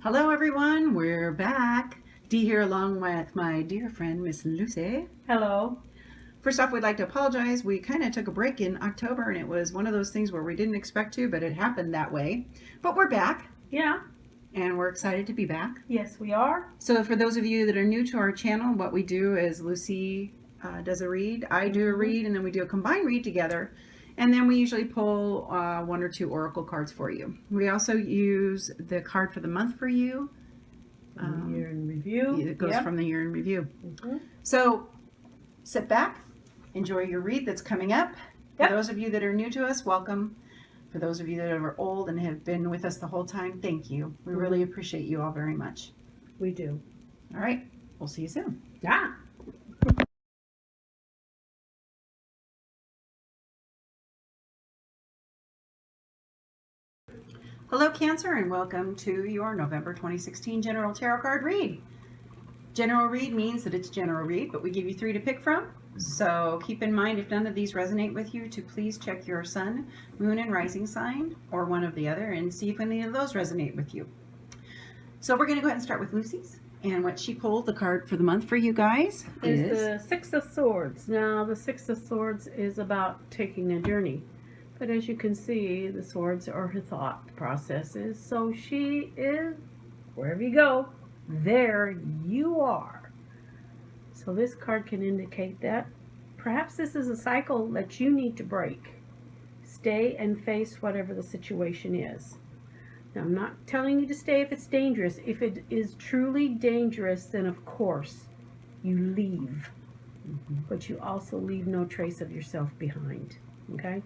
Hello everyone, we're back. Dee here along with my dear friend Miss Lucy. Hello. First off, we'd like to apologize. We kind of took a break in October and it was one of those things where we didn't expect to, but it happened that way. But we're back Yeah. and we're excited to be back. Yes, we are. So for those of you that are new to our channel, what we do is Lucy does a read, I do a read, and then we do a combined read together. And then we usually pull one or two oracle cards for you. We also use the card for the month for you. Year in review. It goes from the year in review. Mm-hmm. So sit back, enjoy your read that's coming up. Yep. For those of you that are new to us, welcome. For those of you that are old and have been with us the whole time, thank you. We really appreciate you all very much. We do. All right, we'll see you soon. Yeah. Hello, Cancer, and welcome to your November 2016 General Tarot Card Read. General read means that it's general read, but we give you 3 to pick from. So keep in mind, if none of these resonate with you, to please check your sun, moon, and rising sign, or one of the other, and see if any of those resonate with you. So we're going to go ahead and start with Lucy's. And what she pulled, the card for the month for you guys, is the Six of Swords. Now, the Six of Swords is about taking a journey. But as you can see, the swords are her thought processes. So she is, wherever you go, there you are. So this card can indicate that perhaps this is a cycle that you need to break. Stay and face whatever the situation is. Now, I'm not telling you to stay if it's dangerous. If it is truly dangerous, then of course you leave. But you also leave no trace of yourself behind. Okay?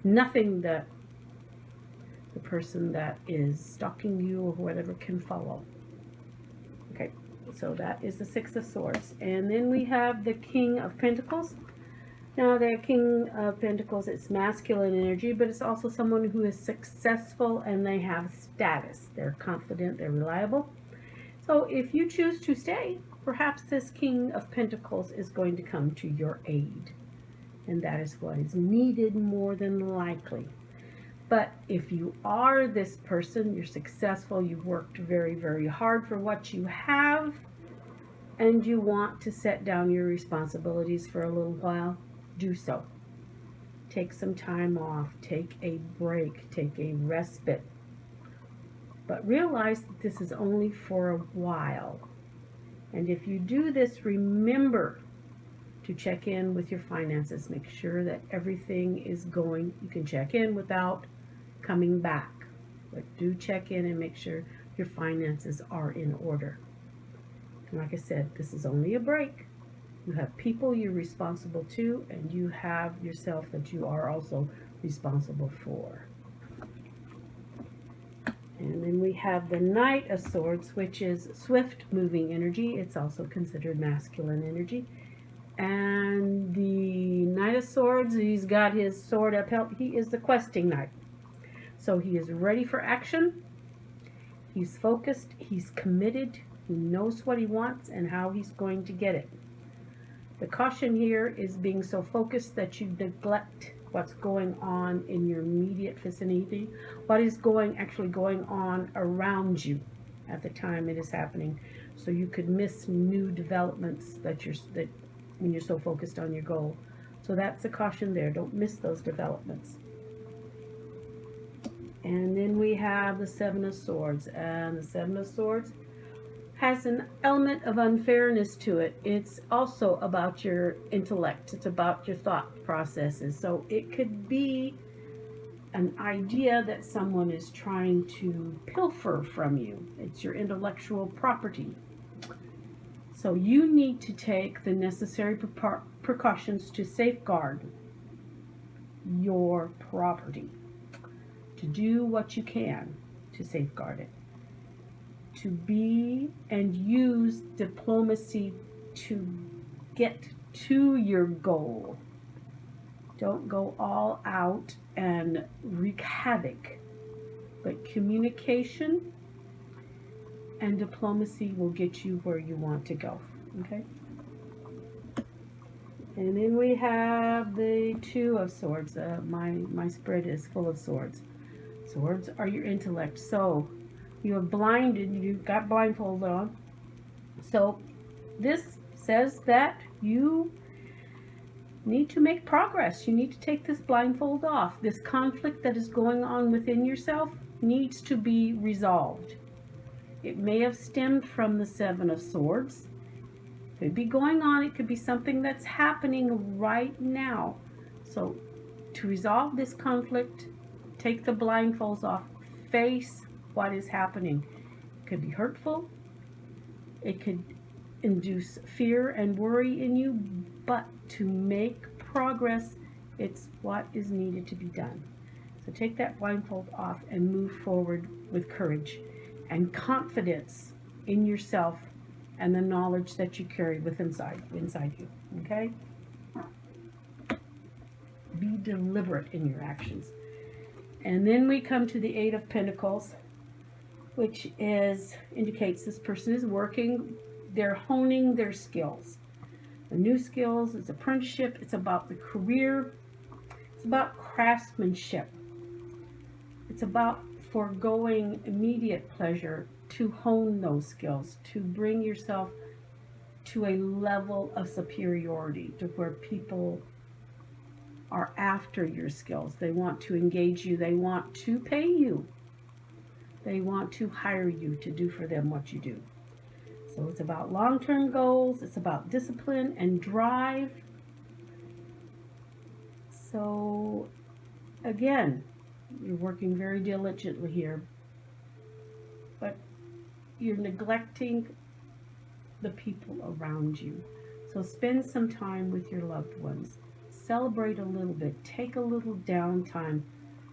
Nothing that the person that is stalking you or whatever can follow. Okay, so that is the Six of Swords. And then we have the King of Pentacles. Now, the King of Pentacles, it's masculine energy, but it's also someone who is successful and they have status. They're confident, they're reliable. So if you choose to stay, perhaps this King of Pentacles is going to come to your aid. And that is what is needed more than likely. But if you are this person, you're successful, you worked very, very hard for what you have, and you want to set down your responsibilities for a little while, do so. Take some time off, take a break, take a respite. But realize that this is only for a while. And if you do this, remember to check in with your finances. Make sure that everything is going. You can check in without coming back, but do check in and make sure your finances are in order. And like I said, this is only a break. You have people you're responsible to, and you have yourself that you are also responsible for. And then we have the Knight of Swords, which is swift moving energy. It's also considered masculine energy. And the Knight of Swords, he's got his sword upheld. He is the questing knight. So he is ready for action. He's focused. He's committed. He knows what he wants and how he's going to get it. The caution here is being so focused that you neglect what's going on in your immediate vicinity, what is actually going on around you at the time it is happening. So you could miss new developments when you're so focused on your goal. So that's a caution there. Don't miss those developments. And then we have the Seven of Swords. And the Seven of Swords has an element of unfairness to it. It's also about your intellect. It's about your thought processes. So it could be an idea that someone is trying to pilfer from you. It's your intellectual property. So you need to take the necessary precautions to safeguard your property, to do what you can to safeguard it, to be and use diplomacy to get to your goal. Don't go all out and wreak havoc, but communication and diplomacy will get you where you want to go. Okay? And then we have the Two of Swords. My spread is full of swords. Swords are your intellect. So You are blinded. You've got blindfold on. So this says that you need to make progress. You need to take this blindfold off. This conflict that is going on within yourself needs to be resolved. It may have stemmed from the Seven of Swords. It could be going on. It could be something that's happening right now. So to resolve this conflict, take the blindfolds off. Face what is happening. It could be hurtful. It could induce fear and worry in you, but to make progress, it's what is needed to be done. So take that blindfold off and move forward with courage and confidence in yourself and the knowledge that you carry inside you. Okay? Be deliberate in your actions. And then we come to the Eight of Pentacles, which indicates this person is working, they're honing their skills. The new skills, it's apprenticeship, it's about the career, it's about craftsmanship. It's about foregoing immediate pleasure to hone those skills, to bring yourself to a level of superiority, to where people are after your skills. They want to engage you. They want to pay you. They want to hire you to do for them what you do. So it's about long-term goals. It's about discipline and drive. So again, you're working very diligently here, but you're neglecting the people around you. So spend some time with your loved ones. Celebrate a little bit. Take a little downtime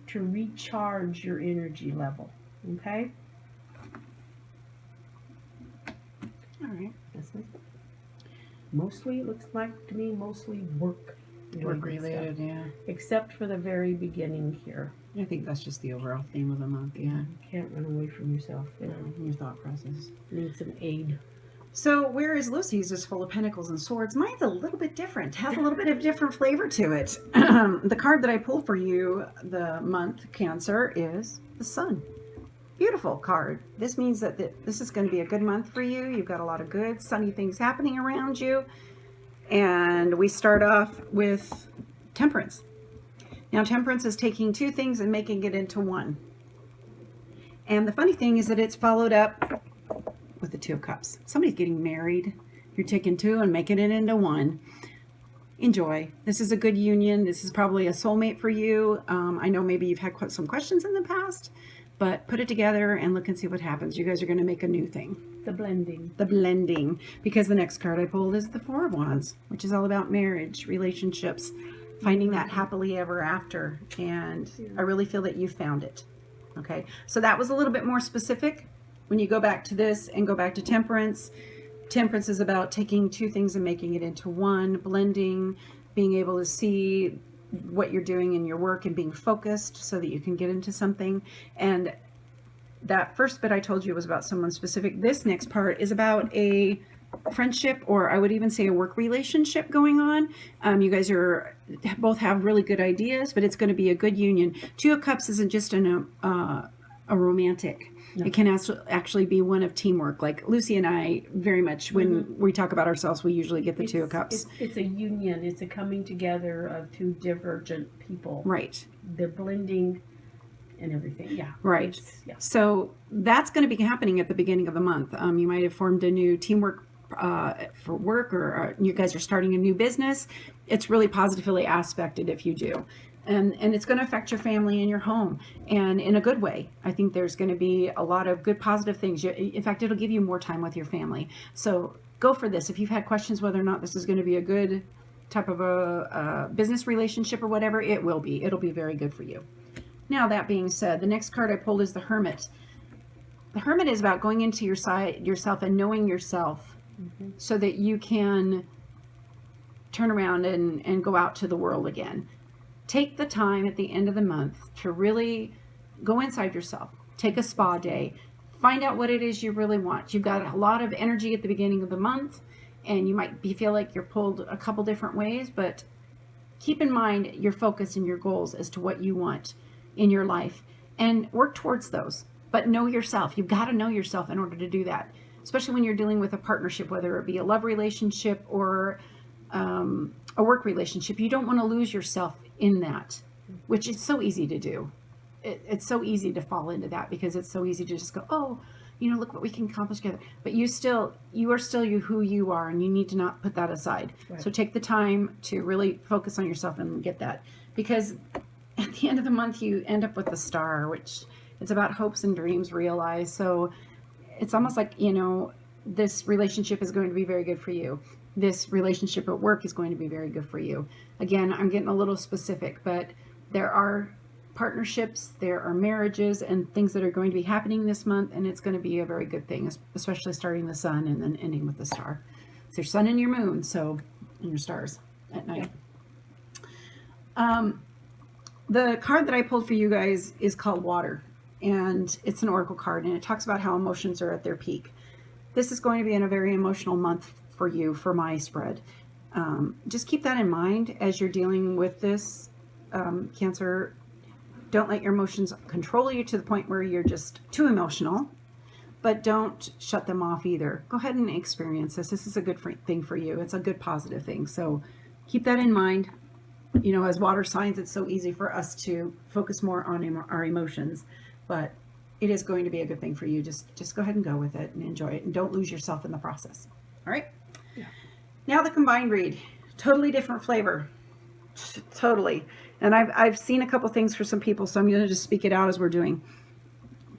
to recharge your energy level. Okay? All right. That's it. Mostly, it looks like to me, mostly work. Work related, yeah. Except for the very beginning here. I think that's just the overall theme of the month, yeah. You can't run away from yourself. Your thought process. Need some aid. So whereas Lucy's is full of pentacles and swords, mine's a little bit different. Has a little bit of different flavor to it. The card that I pulled for you, the month Cancer, is the Sun. Beautiful card. This means that this is going to be a good month for you. You've got a lot of good sunny things happening around you. And we start off with Temperance. Now, Temperance is taking two things and making it into one. And the funny thing is that it's followed up with the Two of Cups. Somebody's getting married. You're taking two and making it into one. Enjoy. This is a good union. This is probably a soulmate for you. I know maybe you've had some questions in the past, but put it together and look and see what happens. You guys are going to make a new thing. The blending. The blending. Because the next card I pulled is the Four of Wands, which is all about marriage, relationships, finding that happily ever after. And I really feel that you found it. Okay. So that was a little bit more specific. When you go back to this and go back to Temperance, Temperance is about taking two things and making it into one, blending, being able to see what you're doing in your work and being focused so that you can get into something. And that first bit I told you was about someone specific. This next part is about a friendship, or I would even say a work relationship going on. You guys both have really good ideas, but it's going to be a good union. Two of Cups isn't just a romantic. No. It can actually be one of teamwork. Like Lucy and I, very much when we talk about ourselves, we usually get the Two of Cups. It's a union. It's a coming together of two divergent people. Right. They're blending and everything. Yeah. Right. Yeah. So that's going to be happening at the beginning of the month. You might have formed a new teamwork for work, or you guys are starting a new business. It's really positively aspected if you do. And it's going to affect your family and your home, and in a good way. I think there's going to be a lot of good positive things. In fact, it'll give you more time with your family. So go for this. If you've had questions whether or not this is going to be a good type of a business relationship or whatever, it will be. It'll be very good for you. Now, that being said, the next card I pulled is the Hermit. The Hermit is about going into yourself and knowing yourself so that you can turn around and go out to the world again. Take the time at the end of the month to really go inside yourself. Take a spa day. Find out what it is you really want. You've got a lot of energy at the beginning of the month, and you might feel like you're pulled a couple different ways, but keep in mind your focus and your goals as to what you want in your life, and work towards those. But know yourself. You've got to know yourself in order to do that, especially when you're dealing with a partnership, whether it be a love relationship or a work relationship. You don't want to lose yourself in that, which is so easy to do. It's so easy to fall into that because it's so easy to just go, oh, look what we can accomplish together. But you are still who you are, and you need to not put that aside. Right. So take the time to really focus on yourself and get that, because at the end of the month you end up with the Star, which it's about hopes and dreams realized. So it's almost like, this relationship is going to be very good for you. This relationship at work is going to be very good for you. Again, I'm getting a little specific, but there are partnerships, there are marriages and things that are going to be happening this month, and it's going to be a very good thing, especially starting the sun and then ending with the Star. It's your sun and your moon, and your stars at night. Yeah. The card that I pulled for you guys is called Water, and it's an oracle card, and it talks about how emotions are at their peak. This is going to be in a very emotional month for you, for my spread. Just keep that in mind as you're dealing with this, Cancer. Don't let your emotions control you to the point where you're just too emotional, but don't shut them off either. Go ahead and experience this. This is a good thing for you. It's a good positive thing. So keep that in mind. As water signs, it's so easy for us to focus more on our emotions, but it is going to be a good thing for you. Just go ahead and go with it and enjoy it, and don't lose yourself in the process. All right. Yeah. Now the combined read, totally different flavor. Totally. And I've seen a couple things for some people, so I'm going to just speak it out as we're doing.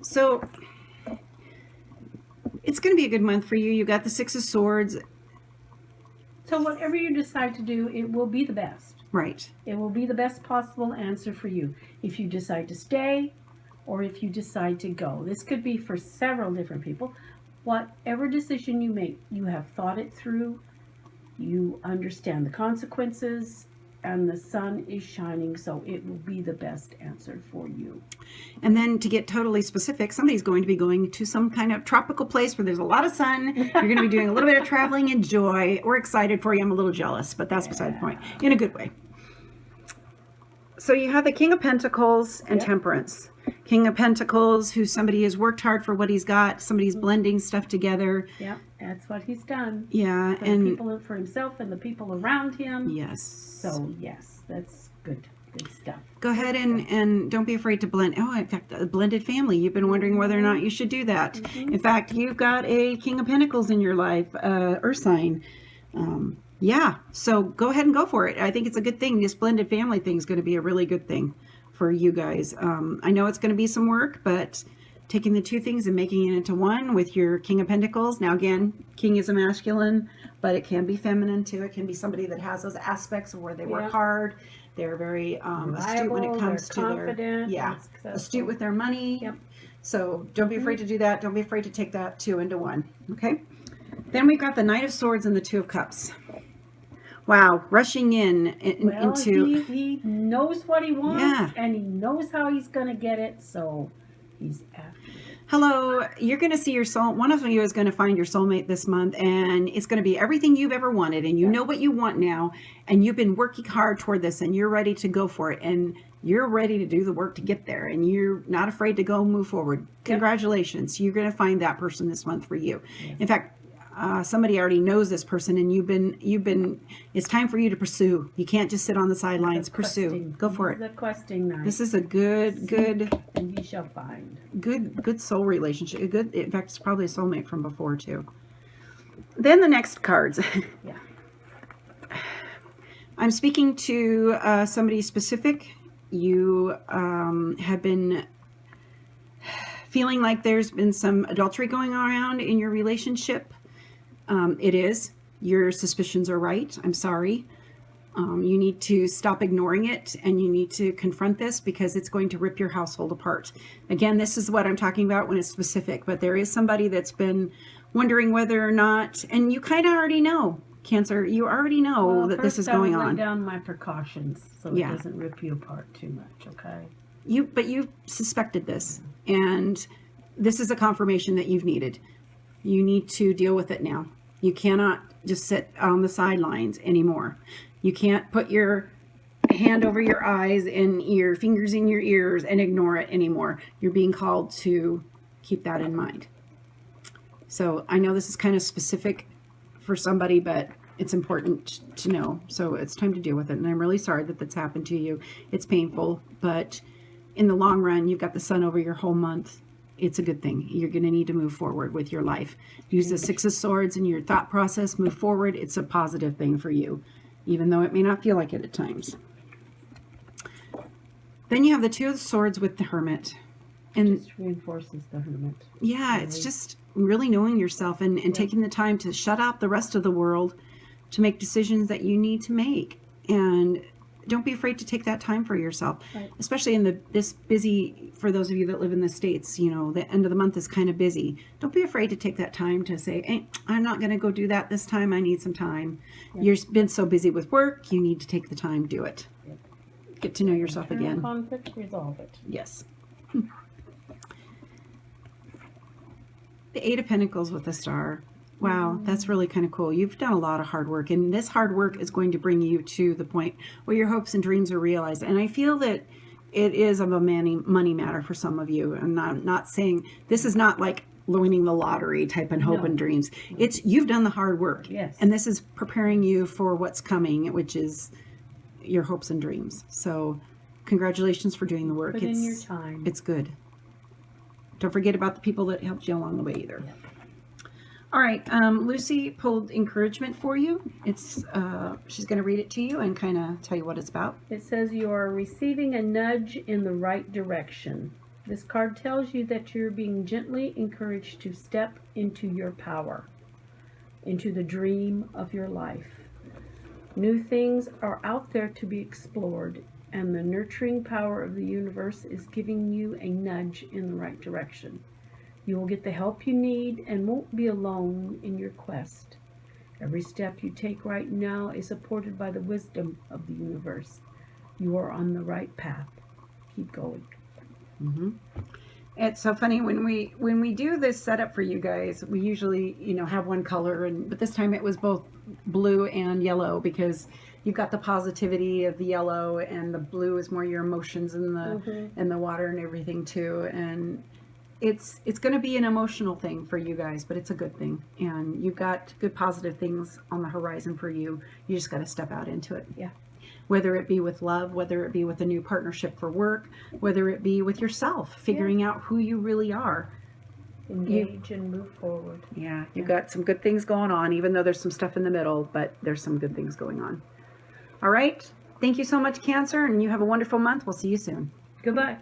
So it's going to be a good month for you. You got the Six of Swords. So whatever you decide to do, it will be the best. Right. It will be the best possible answer for you. If you decide to stay or if you decide to go. This could be for several different people. Whatever decision you make, you have thought it through. You understand the consequences, and the sun is shining, so it will be the best answer for you. And then to get totally specific, somebody's going to be going to some kind of tropical place where there's a lot of sun. You're going to be doing a little bit of traveling and joy. We're excited for you. I'm a little jealous, but that's beside the point, in a good way. So you have the King of Pentacles and Temperance. King of Pentacles, who somebody has worked hard for what he's got. Somebody's blending stuff together. Yeah, that's what he's done. Yeah, for the people, for himself and the people around him. Yes. So yes, that's good stuff. Go ahead and don't be afraid to blend. Oh, in fact, a blended family. You've been wondering whether or not you should do that. Mm-hmm. In fact, you've got a King of Pentacles in your life, Earth sign. Yeah, so go ahead and go for it. I think it's a good thing. This blended family thing is going to be a really good thing for you guys. I know it's going to be some work, but taking the two things and making it into one with your King of Pentacles. Now, again, King is a masculine, but it can be feminine too. It can be somebody that has those aspects of where they work hard. They're very astute when it comes to their astute with their money. Yep. So don't be afraid to do that. Don't be afraid to take that two into one. Okay. Then we've got the Knight of Swords and the Two of Cups. Wow, rushing into... He knows what he wants, and he knows how he's going to get it, so he's after it. Hello, you're going to see your soul. One of you is going to find your soulmate this month, and it's going to be everything you've ever wanted, and you know what you want now, and you've been working hard toward this, and you're ready to go for it, and you're ready to do the work to get there, and you're not afraid to go move forward. Congratulations. You're going to find that person this month for you. In fact, somebody already knows this person, and you've been, it's time for you to pursue. You can't just sit on the sidelines. Pursue. Go for it. The questing night. This is a good, and ye shall find. Good soul relationship. In fact, it's probably a soulmate from before too. Then the next cards. I'm speaking to somebody specific. You have been feeling like there's been some adultery going around in your relationship. It is. Your suspicions are right. I'm sorry. You need to stop ignoring it, and you need to confront this because it's going to rip your household apart. Again, this is what I'm talking about when it's specific, but there is somebody that's been wondering whether or not, and you kind of already know, Cancer, you already know that this is going on. Lay down my precautions so it doesn't rip you apart too much, okay? But you suspected this, and this is a confirmation that you've needed. You need to deal with it now. You cannot just sit on the sidelines anymore. You can't put your hand over your eyes and your fingers in your ears and ignore it anymore. You're being called to keep that in mind. So I know this is kind of specific for somebody, but it's important to know. So it's time to deal with it. And I'm really sorry that that's happened to you. It's painful, but in the long run, you've got the sun over your whole month. It's a good thing. You're going to need to move forward with your life. Use the Six of Swords in your thought process. Move forward. It's a positive thing for you, even though it may not feel like it at times. Then you have the Two of Swords with the Hermit. And just reinforces the Hermit. yeah, really. It's just really knowing yourself and taking the time to shut out the rest of the world to make decisions that you need to make. And don't be afraid to take that time for yourself, Right. especially in this busy, for those of you that live in the States, you know, the end of the month is kind of busy. Don't be afraid to take that time to say, hey, I'm not going to go do that this time. I need some time. Yeah. You've been so busy with work. You need to take the time, do it. Yeah. Get to know yourself Turn again. conflict, resolve it. Yes. The Eight of Pentacles with a star. Wow, that's really kind of cool. You've done a lot of hard work, and this hard work is going to bring you to the point where your hopes and dreams are realized. And I feel that it is of a money matter for some of you. And I'm not saying this is not like winning the lottery type of hope No. and dreams. It's you've done the hard work. Yes. And this is preparing you for what's coming, which is your hopes and dreams. So congratulations for doing the work. Put in your time. It's good. Don't forget about the people that helped you along the way either. Yeah. All right, Lucy pulled encouragement for you. It's she's going to read it to you and kind of tell you what it's about. It says you are receiving a nudge in the right direction. This card tells you that you're being gently encouraged to step into your power, into the dream of your life. New things are out there to be explored, and the nurturing power of the universe is giving you a nudge in the right direction. You will get the help you need and won't be alone in your quest. Every step you take right now is supported by the wisdom of the universe. You are on the right path. Keep going. Mm-hmm. It's so funny when we do this setup for you guys. We usually have one color, but this time it was both blue and yellow because you've got the positivity of the yellow, and the blue is more your emotions and the water and everything too. And it's going to be an emotional thing for you guys, but it's a good thing. And you've got good positive things on the horizon for you. You just got to step out into it. Yeah. Whether it be with love, whether it be with a new partnership for work, whether it be with yourself, figuring out who you really are. Engage and move forward. Yeah, you've got some good things going on, even though there's some stuff in the middle, but there's some good things going on. All right. Thank you so much, Cancer, and you have a wonderful month. We'll see you soon. Goodbye.